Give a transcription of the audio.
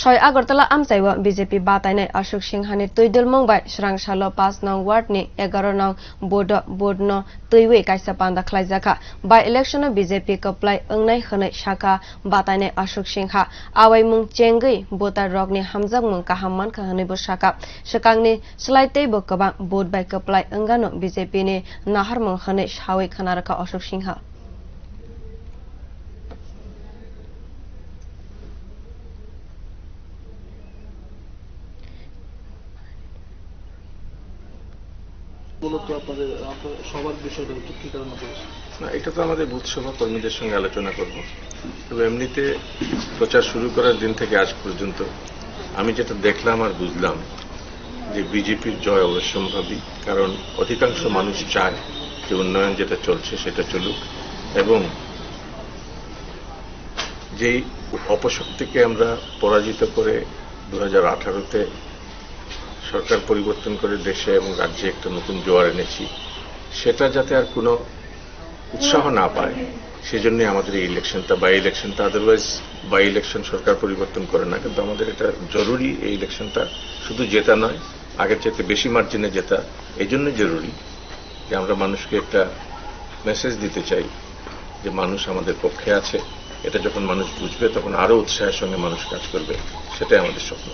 6 Agartala আমচাইwa BJP বাতাইনাय Ashok सिंहानि तैदल मंगबाय स्रांसालो 5 नং वार्डनि 11 नং बोर्डनो तैवे कायसा पान्दा खलायजाखा bye इलेक्शनो BJP कप्लाय अंगनाय हनै शाखा बातायनाय अशोक सिंहा आवायमुं चेंगै बोटार रगनि हामजाक मुं काहाममान कहनैबो शाखा सकांनि सलायतैबो गोबां बोट बाय कप्लाय अंगानो बीजेपी नि नाहारमुं हनै सावै खानारखा अशोक सिंहा মূলত আপনাদের সবার বিষয়টা কি কারণে করেছে না, এটা তো আমাদের বুথ সভা কর্মীদের সঙ্গে আলোচনা করব। তবে এমনিতে প্রচার শুরু করার দিন থেকে আজ পর্যন্ত আমি যেটা দেখলাম আর বুঝলাম যে বিজেপির জয় অবশ্যম্ভাবী, কারণ অধিকাংশ মানুষ চায় যে উন্নয়ন যেটা চলছে সেটা চলুক এবং যেই অপশক্তিকে আমরা পরাজিত করে 2018-তে সরকার পরিবর্তন করে দেশে এবং রাজ্যে একটা নতুন জোয়ার এনেছি, সেটা যাতে আর কোনো উৎসাহ না পায় সেজন্য আমাদের এই ইলেকশনটা বাই ইলেকশনটা। আদারওয়াইজ বাই ইলেকশন সরকার পরিবর্তন করে না, কিন্তু আমাদের এটা জরুরি। এই ইলেকশনটা শুধু জেতা নয়, আগের চাইতে বেশি মার্জিনে জেতা এই জন্য জরুরি যে আমরা মানুষকে একটা মেসেজ দিতে চাই যে মানুষ আমাদের পক্ষে আছে। এটা যখন মানুষ বুঝবে তখন আরো উৎসাহের সঙ্গে মানুষ কাজ করবে, সেটাই আমাদের স্বপ্ন।